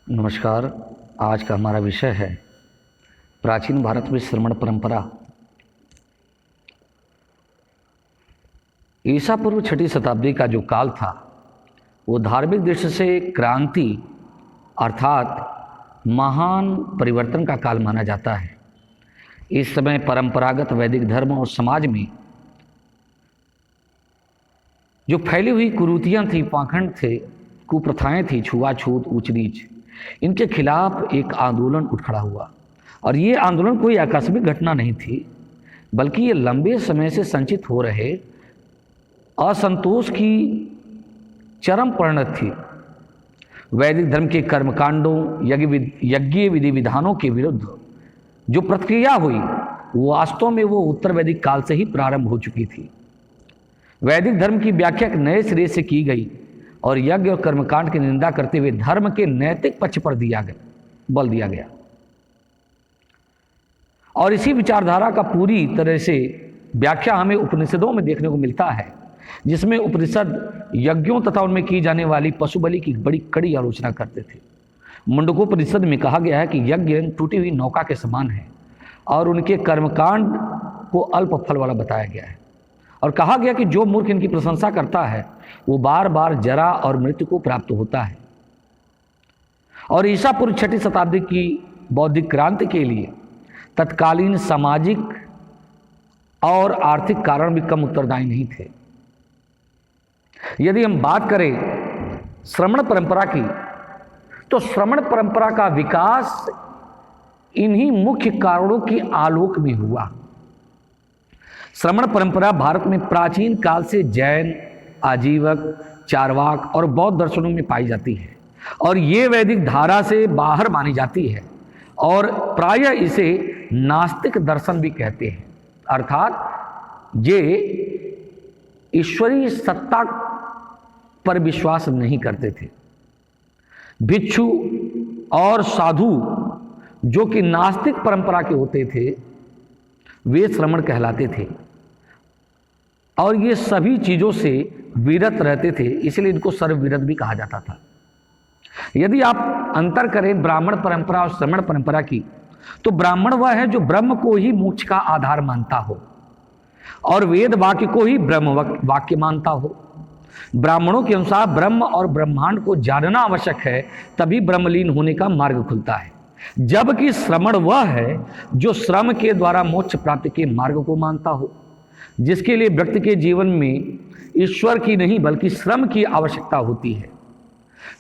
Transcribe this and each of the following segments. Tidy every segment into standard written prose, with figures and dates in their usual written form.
नमस्कार। आज का हमारा विषय है प्राचीन भारत में श्रमण परंपरा। ईसा पूर्व 6वीं शताब्दी का जो काल था वो धार्मिक दृष्टि से क्रांति अर्थात महान परिवर्तन का काल माना जाता है। इस समय परंपरागत वैदिक धर्म और समाज में जो फैली हुई कुरीतियाँ थी, पाखंड थे, कुप्रथाएं थी, छुआछूत, ऊंच नीच, इनके खिलाफ एक आंदोलन उठ खड़ा हुआ। और ये आंदोलन कोई आकस्मिक घटना नहीं थी, बल्कि ये लंबे समय से संचित हो रहे असंतोष की चरम परिणत थी। वैदिक धर्म के कर्मकांडों, यज्ञ विधि विधानों के विरुद्ध जो प्रतिक्रिया हुई वो वास्तव में वो उत्तर वैदिक काल से ही प्रारंभ हो चुकी थी। वैदिक धर्म की व्याख्या एक नए सिरे से की गई और यज्ञ और कर्मकांड की निंदा करते हुए धर्म के नैतिक पक्ष पर बल दिया गया। और इसी विचारधारा का पूरी तरह से व्याख्या हमें उपनिषदों में देखने को मिलता है, जिसमें उपनिषद यज्ञों तथा उनमें की जाने वाली पशु बलि की बड़ी कड़ी आलोचना करते थे। मुंडकोपनिषद में कहा गया है कि यज्ञ टूटी हुई नौका के समान है और उनके कर्मकांड को अल्प फल वाला बताया गया है। और कहा गया कि जो मूर्ख इनकी प्रशंसा करता है वो बार बार जरा और मृत्यु को प्राप्त होता है। और ईसा पूर्व 6वीं शताब्दी की बौद्धिक क्रांति के लिए तत्कालीन सामाजिक और आर्थिक कारण भी कम उत्तरदायी नहीं थे। यदि हम बात करें श्रमण परंपरा की, तो श्रमण परंपरा का विकास इन्हीं मुख्य कारणों के आलोक में हुआ। श्रमण परंपरा भारत में प्राचीन काल से जैन, आजीवक, चारवाक और बौद्ध दर्शनों में पाई जाती है और ये वैदिक धारा से बाहर मानी जाती है और प्रायः इसे नास्तिक दर्शन भी कहते हैं। अर्थात ये ईश्वरीय सत्ता पर विश्वास नहीं करते थे। भिक्षु और साधु जो कि नास्तिक परंपरा के होते थे वे श्रमण कहलाते थे और ये सभी चीजों से विरत रहते थे, इसलिए इनको सर्वविरत भी कहा जाता था। यदि आप अंतर करें ब्राह्मण परंपरा और श्रमण परंपरा की, तो ब्राह्मण वह है जो ब्रह्म को ही मोक्ष का आधार मानता हो और वेद वाक्य को ही ब्रह्म वाक्य मानता हो। ब्राह्मणों के अनुसार ब्रह्म और ब्रह्मांड को जानना आवश्यक है, तभी ब्रह्मलीन होने का मार्ग खुलता है। जबकि श्रमण वह है जो श्रम के द्वारा मोक्ष प्राप्ति के मार्ग को मानता हो, जिसके लिए व्यक्ति के जीवन में ईश्वर की नहीं बल्कि श्रम की आवश्यकता होती है।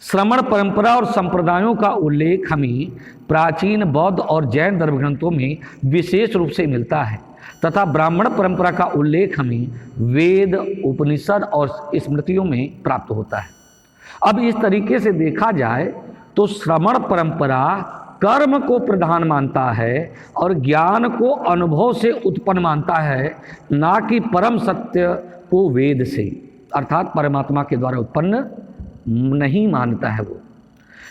श्रमण परंपरा और संप्रदायों का उल्लेख हमें प्राचीन बौद्ध और जैन धर्म ग्रंथों में विशेष रूप से मिलता है तथा ब्राह्मण परंपरा का उल्लेख हमें वेद, उपनिषद और स्मृतियों में प्राप्त होता है। अब इस तरीके से देखा जाए तो श्रमण परंपरा कर्म को प्रधान मानता है और ज्ञान को अनुभव से उत्पन्न मानता है, ना कि परम सत्य को वेद से अर्थात परमात्मा के द्वारा उत्पन्न नहीं मानता है। वो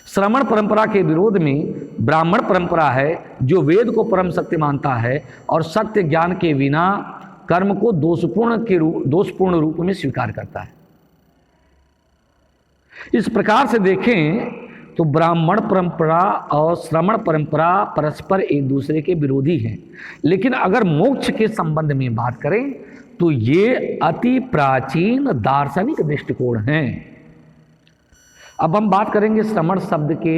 श्रमण परंपरा के विरोध में ब्राह्मण परंपरा है जो वेद को परम सत्य मानता है और सत्य ज्ञान के बिना कर्म को दोषपूर्ण रूप में स्वीकार करता है। इस प्रकार से देखें तो ब्राह्मण परंपरा और श्रमण परंपरा परस्पर एक दूसरे के विरोधी हैं, लेकिन अगर मोक्ष के संबंध में बात करें तो ये अति प्राचीन दार्शनिक दृष्टिकोण हैं। अब हम बात करेंगे श्रमण शब्द के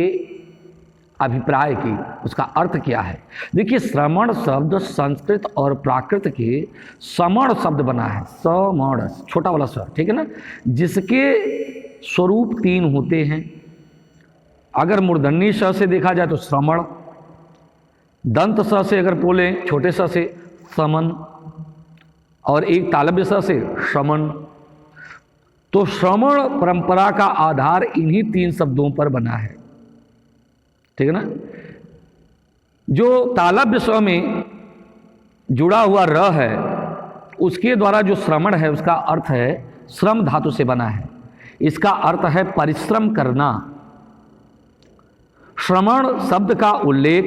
अभिप्राय की, उसका अर्थ क्या है। देखिए, श्रमण शब्द संस्कृत और प्राकृत के समण शब्द बना है। समण, छोटा वाला स्वर, ठीक है ना, जिसके स्वरूप 3 होते हैं। अगर मूर्धन्य स से देखा जाए तो श्रमण, दंत स से अगर बोले छोटे स से समन और एक तालव्य स से श्रमण। तो श्रमण परंपरा का आधार इन्हीं 3 शब्दों पर बना है, ठीक है ना। जो तालव्य स में जुड़ा हुआ र है उसके द्वारा जो श्रमण है उसका अर्थ है श्रम धातु से बना है। इसका अर्थ है परिश्रम करना। श्रमण शब्द का उल्लेख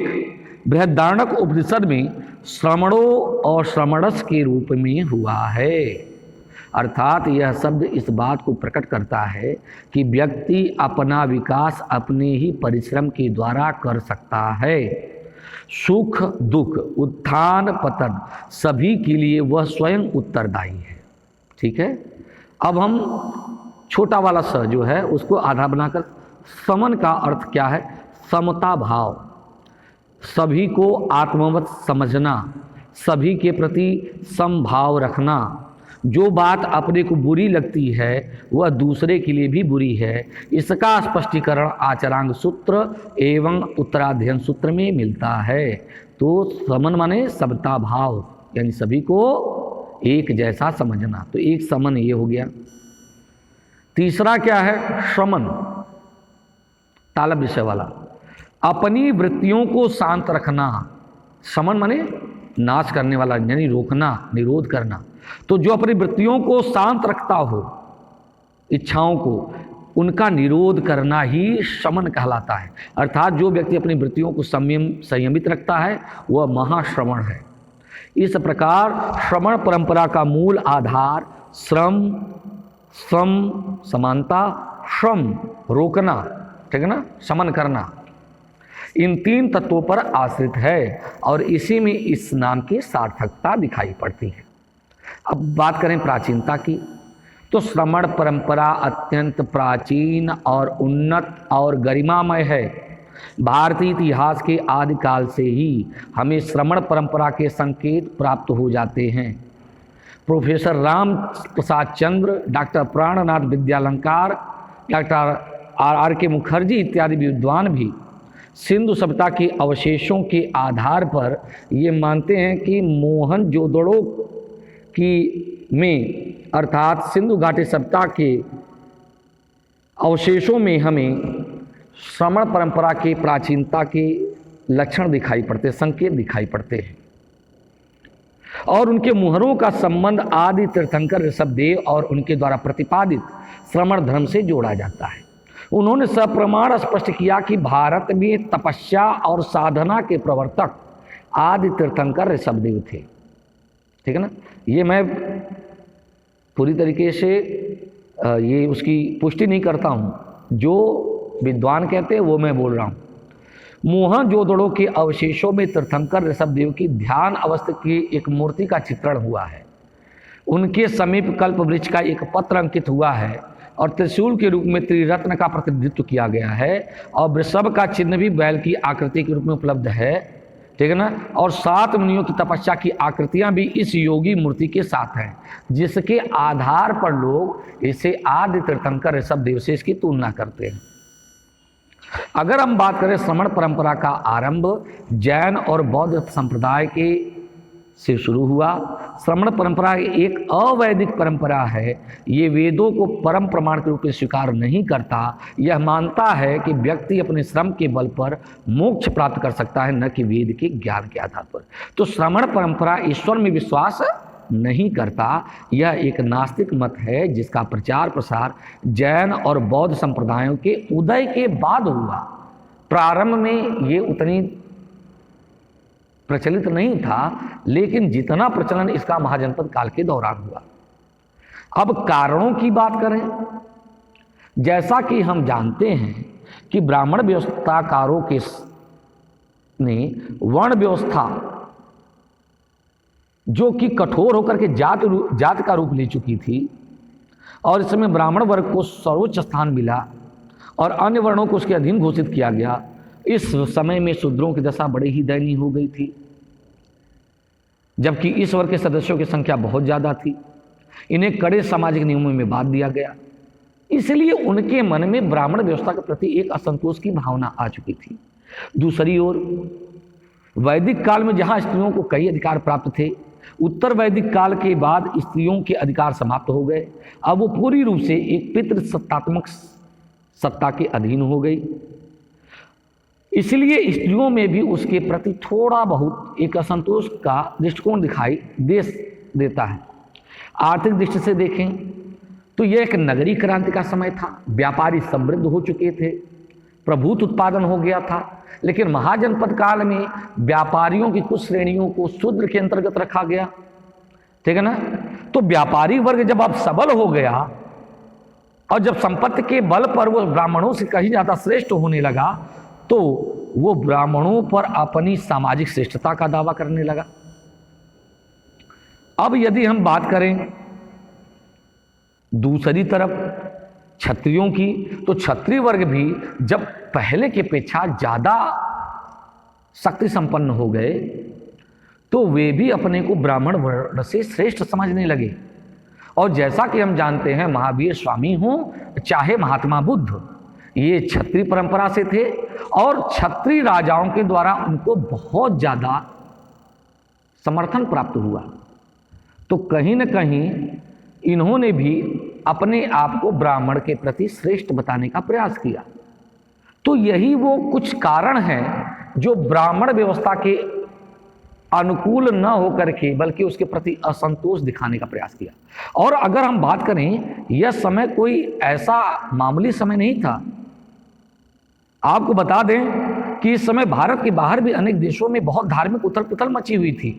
बृहदारण्यक उपनिषद में श्रमणों और श्रमणस के रूप में हुआ है। अर्थात यह शब्द इस बात को प्रकट करता है कि व्यक्ति अपना विकास अपने ही परिश्रम के द्वारा कर सकता है। सुख दुख उत्थान पतन सभी के लिए वह स्वयं उत्तरदायी है। ठीक है, अब हम छोटा वाला स जो है उसको आधा बनाकर, समन का अर्थ क्या है? समता भाव, सभी को आत्मवत समझना, सभी के प्रति समभाव रखना। जो बात अपने को बुरी लगती है वह दूसरे के लिए भी बुरी है। इसका स्पष्टीकरण आचरांग सूत्र एवं उत्तराध्ययन सूत्र में मिलता है। तो समन माने समता भाव, यानी सभी को एक जैसा समझना। तो एक समन ये हो गया। तीसरा क्या है? श्रमण, तालब विषय वाला, अपनी वृत्तियों को शांत रखना। शमन माने नाश करने वाला, यानी रोकना, निरोध करना। तो जो अपनी वृत्तियों को शांत रखता हो, इच्छाओं को, उनका निरोध करना ही शमन कहलाता है। अर्थात जो व्यक्ति अपनी वृत्तियों को संयमित रखता है वह महाश्रमण है। इस प्रकार श्रमण परंपरा का मूल आधार श्रम, सम समानता, श्रम रोकना, ठीक है ना, शमन करना, इन तीन तत्वों पर आश्रित है और इसी में इस नाम की सार्थकता दिखाई पड़ती है। अब बात करें प्राचीनता की, तो श्रमण परंपरा अत्यंत प्राचीन और उन्नत और गरिमामय है। भारतीय इतिहास के आदिकाल से ही हमें श्रमण परंपरा के संकेत प्राप्त हो जाते हैं। प्रोफेसर राम प्रसाद चंद्र, डॉक्टर प्राणनाथ विद्यालंकार, डॉक्टर आर के मुखर्जी इत्यादि विद्वान भी सिंधु सभ्यता के अवशेषों के आधार पर ये मानते हैं कि मोहनजोदड़ो की में अर्थात सिंधु घाटी सभ्यता के अवशेषों में हमें श्रमण परंपरा की प्राचीनता के लक्षण दिखाई पड़ते, संकेत दिखाई पड़ते हैं। और उनके मुहरों का संबंध आदि तीर्थंकर ऋषभदेव और उनके द्वारा प्रतिपादित श्रमण धर्म से जोड़ा जाता है। उन्होंने सप्रमाण स्पष्ट किया कि भारत में तपस्या और साधना के प्रवर्तक आदि तीर्थंकर ऋषभदेव थे। ठीक है ना, ये मैं पूरी तरीके से ये उसकी पुष्टि नहीं करता हूँ, जो विद्वान कहते हैं वो मैं बोल रहा हूँ। मोहनजोदड़ो के अवशेषों में तीर्थंकर ऋषभदेव की ध्यान अवस्था की एक मूर्ति का चित्रण हुआ है। उनके समीप कल्प वृक्ष का एक पत्र अंकित हुआ है और त्रिशूल के रूप में त्रिरत्न का प्रतिनिधित्व किया गया है और वृषभ का चिन्ह भी बैल की आकृति के रूप में उपलब्ध है। ठीक है ना, और 7 मुनियों की तपस्या की आकृतियां भी इस योगी मूर्ति के साथ हैं, जिसके आधार पर लोग इसे आदि तीर्थंकर ऋषभदेव से इसकी तुलना करते हैं। अगर हम बात करें श्रमण परंपरा का आरंभ जैन और बौद्ध संप्रदाय के से शुरू हुआ। श्रमण परंपरा एक अवैदिक परंपरा है। ये वेदों को परम प्रमाण के रूप में स्वीकार नहीं करता। यह मानता है कि व्यक्ति अपने श्रम के बल पर मोक्ष प्राप्त कर सकता है, न कि वेद के ज्ञान के आधार पर। तो श्रमण परंपरा ईश्वर में विश्वास नहीं करता। यह एक नास्तिक मत है जिसका प्रचार प्रसार जैन और बौद्ध संप्रदायों के उदय के बाद हुआ। प्रारंभ में ये उतनी प्रचलित नहीं था, लेकिन जितना प्रचलन इसका महाजनपद काल के दौरान हुआ। अब कारणों की बात करें, जैसा कि हम जानते हैं कि ब्राह्मण व्यवस्थाकारों के ने वर्ण व्यवस्था जो कि कठोर होकर के जात का रूप ले चुकी थी और इस समय ब्राह्मण वर्ग को सर्वोच्च स्थान मिला और अन्य वर्णों को उसके अधीन घोषित किया गया। इस समय में शूद्रों की दशा बड़ी ही दयनीय हो गई थी, जबकि इस वर्ग के सदस्यों की संख्या बहुत ज़्यादा थी। इन्हें कड़े सामाजिक नियमों में बांध दिया गया, इसलिए उनके मन में ब्राह्मण व्यवस्था के प्रति एक असंतोष की भावना आ चुकी थी। दूसरी ओर वैदिक काल में जहाँ स्त्रियों को कई अधिकार प्राप्त थे, उत्तर वैदिक काल के बाद स्त्रियों के अधिकार समाप्त हो गए। अब वो पूरी रूप से एक पितृ सत्तात्मक सत्ता के अधीन हो गई। इसलिए स्त्रियों में भी उसके प्रति थोड़ा बहुत एक असंतोष का दृष्टिकोण दिखाई देता है। आर्थिक दृष्टि से देखें तो यह एक नगरीय क्रांति का समय था। व्यापारी समृद्ध हो चुके थे, प्रभुत्व उत्पादन हो गया था। लेकिन महाजनपद काल में व्यापारियों की कुछ श्रेणियों को शूद्र के अंतर्गत रखा गया। ठीक है ना, तो व्यापारी वर्ग जब अब सबल हो गया और जब संपत्ति के बल पर वो ब्राह्मणों से कहीं ज्यादा श्रेष्ठ होने लगा, तो वो ब्राह्मणों पर अपनी सामाजिक श्रेष्ठता का दावा करने लगा। अब यदि हम बात करें दूसरी तरफ क्षत्रियों की, तो क्षत्रिय वर्ग भी जब पहले की अपेक्षा ज्यादा शक्ति संपन्न हो गए, तो वे भी अपने को ब्राह्मण वर्ण से श्रेष्ठ समझने लगे। और जैसा कि हम जानते हैं, महावीर स्वामी हों चाहे महात्मा बुद्ध, ये क्षत्रिय परंपरा से थे और क्षत्रिय राजाओं के द्वारा उनको बहुत ज्यादा समर्थन प्राप्त हुआ। तो कहीं न कहीं इन्होंने भी अपने आप को ब्राह्मण के प्रति श्रेष्ठ बताने का प्रयास किया। तो यही वो कुछ कारण हैं जो ब्राह्मण व्यवस्था के अनुकूल न होकर के बल्कि उसके प्रति असंतोष दिखाने का प्रयास किया। और अगर हम बात करें, यह समय कोई ऐसा मामूली समय नहीं था। आपको बता दें कि इस समय भारत के बाहर भी अनेक देशों में बहुत धार्मिक उथल पुथल मची हुई थी।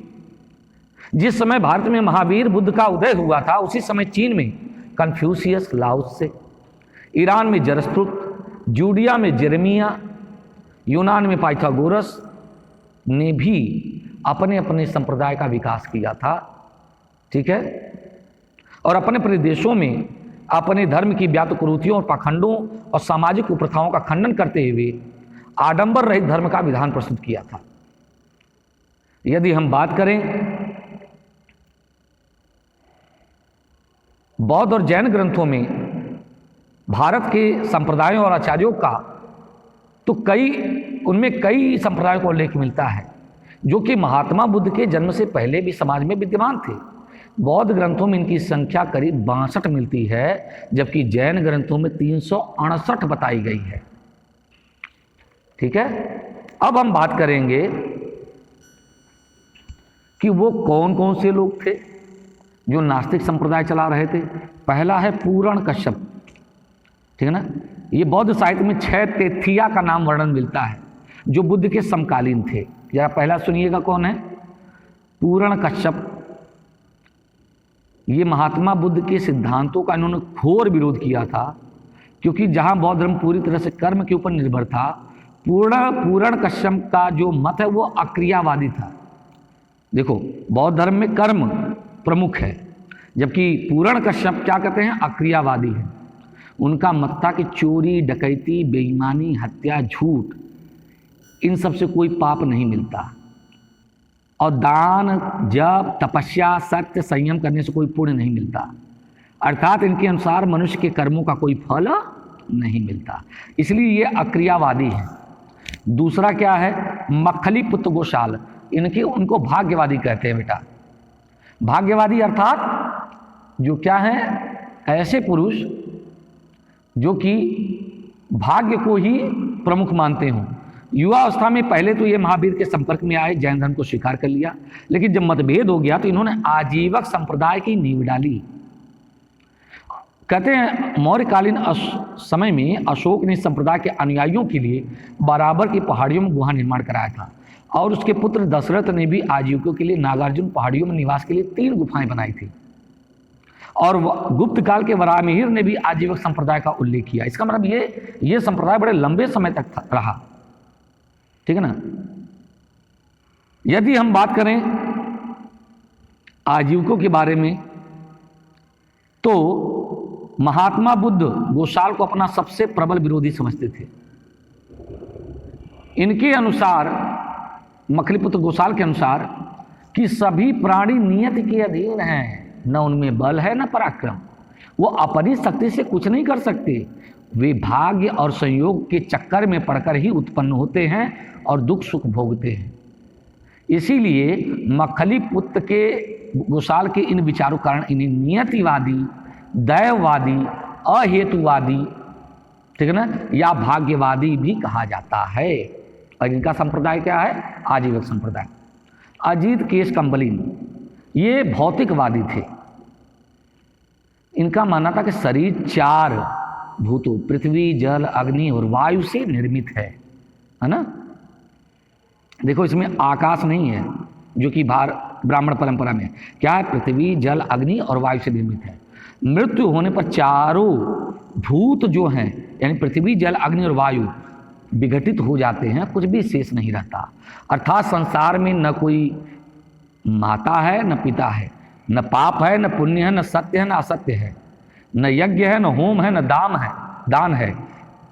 जिस समय भारत में महावीर बुद्ध का उदय हुआ था, उसी समय चीन में कन्फ्यूशियस, लाओत्से, ईरान में जरस्तुत, जूडिया में जेरेमिया, यूनान में पाइथागोरस ने भी अपने अपने संप्रदाय का विकास किया था। ठीक है। और अपने अपने देशों में अपने धर्म की व्यातकुरुतियों और पाखंडों और सामाजिक कुप्रथाओं का खंडन करते हुए आडंबर रहित धर्म का विधान प्रस्तुत किया था। यदि हम बात करें बौद्ध और जैन ग्रंथों में भारत के संप्रदायों और आचार्यों का, तो उनमें कई संप्रदायों का उल्लेख मिलता है जो कि महात्मा बुद्ध के जन्म से पहले भी समाज में विद्यमान थे। बौद्ध ग्रंथों में इनकी संख्या करीब 62 मिलती है, जबकि जैन ग्रंथों में 368 बताई गई है। ठीक है। अब हम बात करेंगे कि वो कौन कौन से लोग थे जो नास्तिक संप्रदाय चला रहे थे। पहला है पूरण कश्यप। ठीक है ना। ये बौद्ध साहित्य में 6 तेथिया का नाम वर्णन मिलता है जो बुद्ध के समकालीन थे। जरा पहला सुनिएगा, कौन है? पूरण कश्यप। ये महात्मा बुद्ध के सिद्धांतों का इन्होंने घोर विरोध किया था, क्योंकि जहां बौद्ध धर्म पूरी तरह से कर्म के ऊपर निर्भर था, पूरण कश्यप का जो मत है वो अक्रियावादी था। देखो, बौद्ध धर्म में कर्म प्रमुख है, जबकि पूरण कश्यप क्या कहते हैं? अक्रियावादी है। उनका मत था कि चोरी, डकैती, बेईमानी, हत्या, झूठ, इन सब से कोई पाप नहीं मिलता, और दान, जप, तपस्या, सत्य, संयम करने से कोई पुण्य नहीं मिलता। अर्थात इनके अनुसार मनुष्य के कर्मों का कोई फल नहीं मिलता, इसलिए ये अक्रियावादी है। दूसरा क्या है? मक्खली पुत्र गोशाल। उनको भाग्यवादी कहते हैं बेटा। भाग्यवादी अर्थात जो क्या है? ऐसे पुरुष जो कि भाग्य को ही प्रमुख मानते हों। युवा अवस्था में पहले तो ये महावीर के संपर्क में आए, जैन धर्म को स्वीकार कर लिया, लेकिन जब मतभेद हो गया तो इन्होंने आजीवक संप्रदाय की नींव डाली। कहते हैं मौर्यकालीन समय में अशोक ने संप्रदाय के अनुयायियों के लिए बराबर की पहाड़ियों में गुहा निर्माण कराया था, और उसके पुत्र दशरथ ने भी आजीविकों के लिए नागार्जुन पहाड़ियों में निवास के लिए 3 गुफाएं बनाई थी। और गुप्त काल के वराहमिहिर ने भी आजीवक संप्रदाय का उल्लेख किया। इसका मतलब ये संप्रदाय बड़े लंबे समय तक रहा। ठीक है ना। यदि हम बात करें आजीविकों के बारे में, तो महात्मा बुद्ध गोशाल को अपना सबसे प्रबल विरोधी समझते थे। इनके अनुसार, मखलीपुत्र गोशाल के अनुसार, कि सभी प्राणी नियति के अधीन हैं, न उनमें बल है न पराक्रम, वो अपनी शक्ति से कुछ नहीं कर सकते, वे भाग्य और संयोग के चक्कर में पड़कर ही उत्पन्न होते हैं और दुख सुख भोगते हैं। इसीलिए मखलीपुत्र के गोशाल के इन विचारों कारण इन्हें नियतिवादी, दैववादी, अहेतुवादी, ठीक है ना, या भाग्यवादी भी कहा जाता है। और इनका संप्रदाय क्या है? आजीवक संप्रदाय। अजीत केश कंबलिन ये भौतिकवादी थे। इनका मानना था कि शरीर 4 भूतों, पृथ्वी, जल, अग्नि और वायु से निर्मित है ना। देखो, इसमें आकाश नहीं है जो कि ब्राह्मण परंपरा में क्या है, पृथ्वी जल अग्नि और वायु से निर्मित है। मृत्यु होने पर चारों भूत जो हैं यानी पृथ्वी जल अग्नि और वायु विघटित हो जाते हैं, कुछ भी शेष नहीं रहता। अर्थात संसार में न कोई माता है न पिता है, न पाप है न पुण्य है, न सत्य है न असत्य है, न यज्ञ है न होम है न दान है,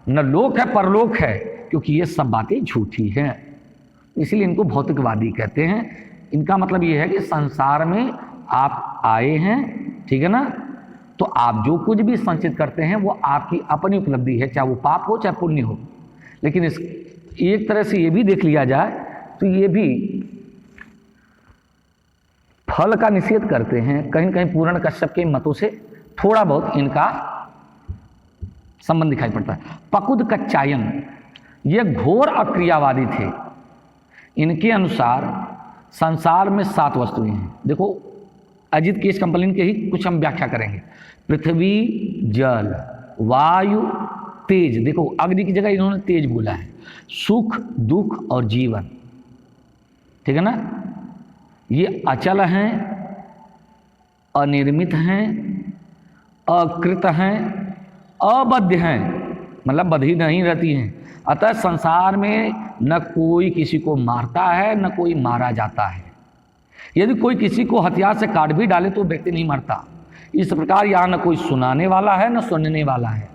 न लोक है परलोक है, क्योंकि ये सब बातें झूठी हैं। इसलिए इनको भौतिकवादी कहते हैं। इनका मतलब ये है कि संसार में आप आए हैं, ठीक है ना, तो आप जो कुछ भी संचित करते हैं वो आपकी अपनी उपलब्धि है, चाहे वो पाप हो चाहे पुण्य हो। लेकिन इस एक तरह से ये भी देख लिया जाए तो ये भी फल का निषेध करते हैं। कहीं कहीं पूर्ण कश्यप के मतों से थोड़ा बहुत इनका संबंध दिखाई पड़ता है। पकुद कच्चायन ये घोर अक्रियावादी थे। इनके अनुसार संसार में 7 वस्तुएं हैं। देखो अजित केश कंपलिन के ही कुछ हम व्याख्या करेंगे। पृथ्वी जल वायु तेज, देखो अग्नि की जगह इन्होंने तेज बोला है, सुख दुख और जीवन, ठीक है ना। ये अचल हैं, अनिर्मित हैं, अकृत हैं, अबद्ध हैं, मतलब बधी नहीं रहती हैं। अतः संसार में न कोई किसी को मारता है न कोई मारा जाता है। यदि कोई किसी को हथियार से काट भी डाले तो व्यक्ति नहीं मरता। इस प्रकार यहाँ न कोई सुनाने वाला है न सुनने वाला है।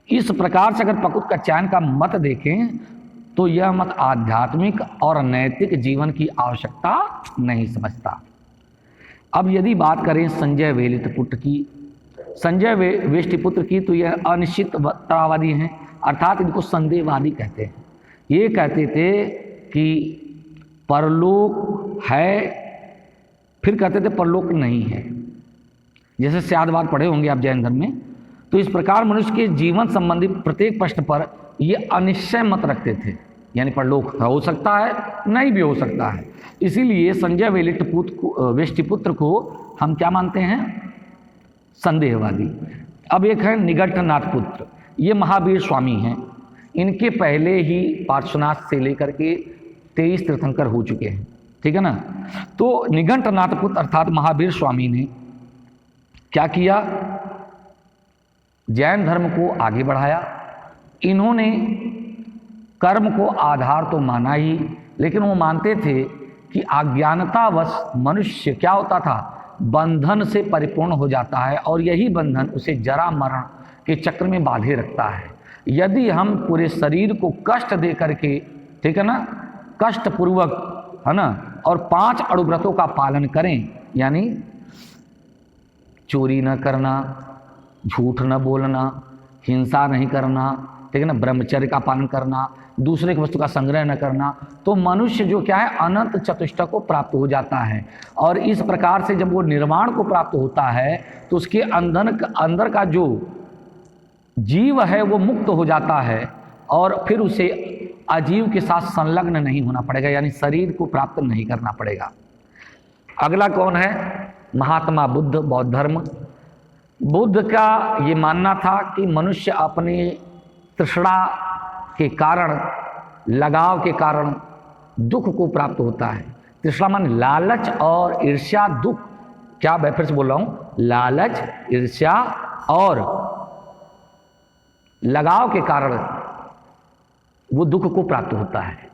इस प्रकार से अगर पकुद कच्चायन का मत देखें तो यह मत आध्यात्मिक और नैतिक जीवन की आवश्यकता नहीं समझता। अब यदि बात करें संजय वेलितपुत्र की, संजय वेष्टिपुत्र की, तो यह अनिश्चिततावादी हैं, अर्थात इनको संदेहवादी कहते हैं। ये कहते थे कि परलोक है, फिर कहते थे परलोक नहीं है। जैसे स्यादवाद पढ़े होंगे आप जैन धर्म में। तो इस प्रकार मनुष्य के जीवन संबंधी प्रत्येक प्रश्न पर ये अनिश्चय मत रखते थे, यानी परलोक हो सकता है नहीं भी हो सकता है। इसीलिए संजय वेष्टिपुत्र को हम क्या मानते हैं, संदेहवादी। अब एक है निगंठनाथ पुत्र, ये महावीर स्वामी हैं। इनके पहले ही पार्श्वनाथ से लेकर के 23 तीर्थंकर हो चुके हैं, ठीक है ना। तो निगंठनाथ पुत्र अर्थात महावीर स्वामी ने क्या किया, जैन धर्म को आगे बढ़ाया। इन्होंने कर्म को आधार तो माना ही, लेकिन वो मानते थे कि अज्ञानतावश मनुष्य क्या होता था, बंधन से परिपूर्ण हो जाता है और यही बंधन उसे जरा मरण के चक्र में बांधे रखता है। यदि हम पूरे शरीर को कष्ट दे करके, ठीक है ना, कष्ट पूर्वक, है ना, और 5 अणुव्रतों का पालन करें, यानी चोरी न करना, झूठ न बोलना, हिंसा नहीं करना, ठीक है ना, ब्रह्मचर्य का पालन करना, दूसरे की वस्तु का संग्रह न करना, तो मनुष्य जो क्या है अनंत चतुष्टय को प्राप्त हो जाता है। और इस प्रकार से जब वो निर्वाण को प्राप्त होता है तो उसके अंदर का जो जीव है वो मुक्त हो जाता है और फिर उसे अजीव के साथ संलग्न नहीं होना पड़ेगा, यानी शरीर को प्राप्त नहीं करना पड़ेगा। अगला कौन है, महात्मा बुद्ध, बौद्ध धर्म। बुद्ध का ये मानना था कि मनुष्य अपनी तृष्णा के कारण, लगाव के कारण दुख को प्राप्त होता है। तृष्णा मान लालच और ईर्ष्या, दुख, क्या मैं फिर से बोल रहा हूं, लालच, ईर्ष्या और लगाव के कारण वो दुख को प्राप्त होता है।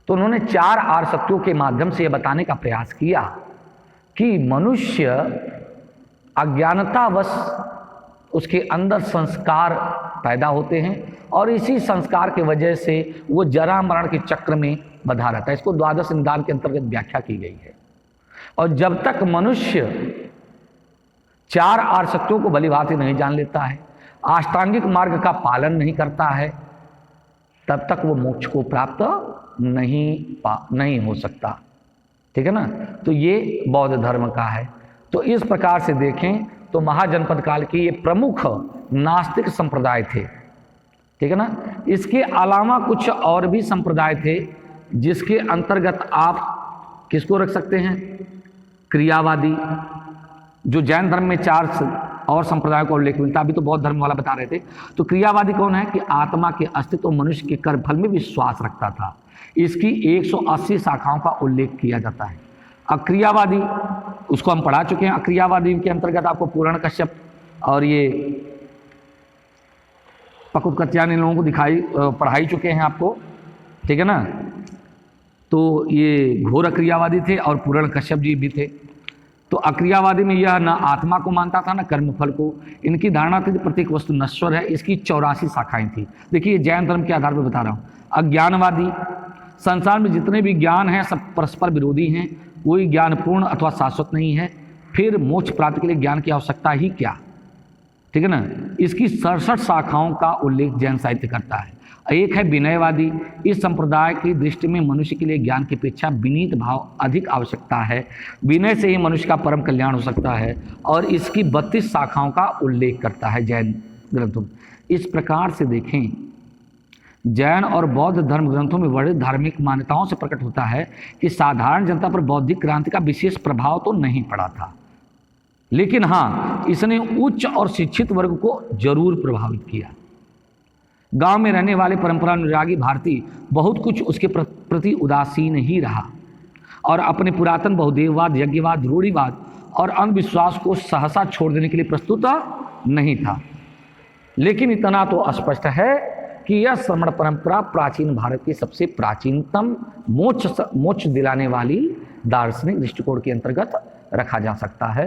तो उन्होंने 4 आर्षत्यों के माध्यम से यह बताने का प्रयास किया कि मनुष्य अज्ञानतावश उसके अंदर संस्कार पैदा होते हैं और इसी संस्कार की वजह से वो जरा मरण के चक्र में बंधा रहता है। इसको द्वादश निदान के अंतर्गत व्याख्या की गई है। और जब तक मनुष्य 4 आर्षत्यों को भलीभांति नहीं जान लेता है, अष्टांगिक मार्ग का पालन नहीं करता है, तब तक वो मोक्ष को प्राप्त नहीं हो सकता, ठीक है ना। तो ये बौद्ध धर्म का है। तो इस प्रकार से देखें तो महाजनपद काल के ये प्रमुख नास्तिक संप्रदाय थे, ठीक है ना। इसके अलावा कुछ और भी संप्रदाय थे जिसके अंतर्गत आप किसको रख सकते हैं, क्रियावादी, जो जैन धर्म में 4 और संप्रदायों का उल्लेख मिलता है। अभी तो बौद्ध धर्म वाला बता रहे थे। तो क्रियावादी कौन है कि आत्मा के अस्तित्व मनुष्य के कर्मफल में विश्वास रखता था। इसकी 180 शाखाओं का उल्लेख किया जाता है। अक्रियावादी, उसको हम पढ़ा चुके हैं। अक्रियावादी के अंतर्गत आपको पूर्ण कश्यप और ये पकुत कात्यायन इन लोगों को पढ़ा ही चुके हैं आपको, ठीक है ना। तो ये घोर अक्रियावादी थे और पूर्ण कश्यप जी भी थे। तो अक्रियावादी में यह न आत्मा को मानता था न कर्मफल को। इनकी धारणा थी कि प्रत्येक वस्तु नश्वर है। इसकी 84 शाखाएं थी। देखिए जैन धर्म के आधार पर बता रहा हूँ। अज्ञानवादी, संसार में जितने भी ज्ञान हैं सब परस्पर विरोधी हैं, कोई ज्ञान पूर्ण अथवा शाश्वत नहीं है, फिर मोक्ष प्राप्ति के लिए ज्ञान की आवश्यकता ही क्या, ठीक है ना। इसकी 67 शाखाओं का उल्लेख जैन साहित्य करता है। एक है विनयवादी। इस संप्रदाय की दृष्टि में मनुष्य के लिए ज्ञान की अपेक्षा विनीत भाव अधिक आवश्यकता है। विनय से ही मनुष्य का परम कल्याण हो सकता है और इसकी 32 शाखाओं का उल्लेख करता है जैन ग्रंथों में। इस प्रकार से देखें, जैन और बौद्ध धर्म ग्रंथों में वर्णित धार्मिक मान्यताओं से प्रकट होता है कि साधारण जनता पर बौद्धिक क्रांति का विशेष प्रभाव तो नहीं पड़ा था, लेकिन हाँ, इसने उच्च और शिक्षित वर्ग को जरूर प्रभावित किया। गांव में रहने वाले परंपरा अनुरागी भारतीय बहुत कुछ उसके प्रति उदासीन ही रहा और अपने पुरातन बहुदेववाद, यज्ञवाद, रूढ़िवाद और अंधविश्वास को सहसा छोड़ देने के लिए प्रस्तुत नहीं था। लेकिन इतना तो स्पष्ट है कि यह श्रमण परंपरा प्राचीन भारत की सबसे प्राचीनतम मोक्ष दिलाने वाली दार्शनिक दृष्टिकोण के अंतर्गत रखा जा सकता है।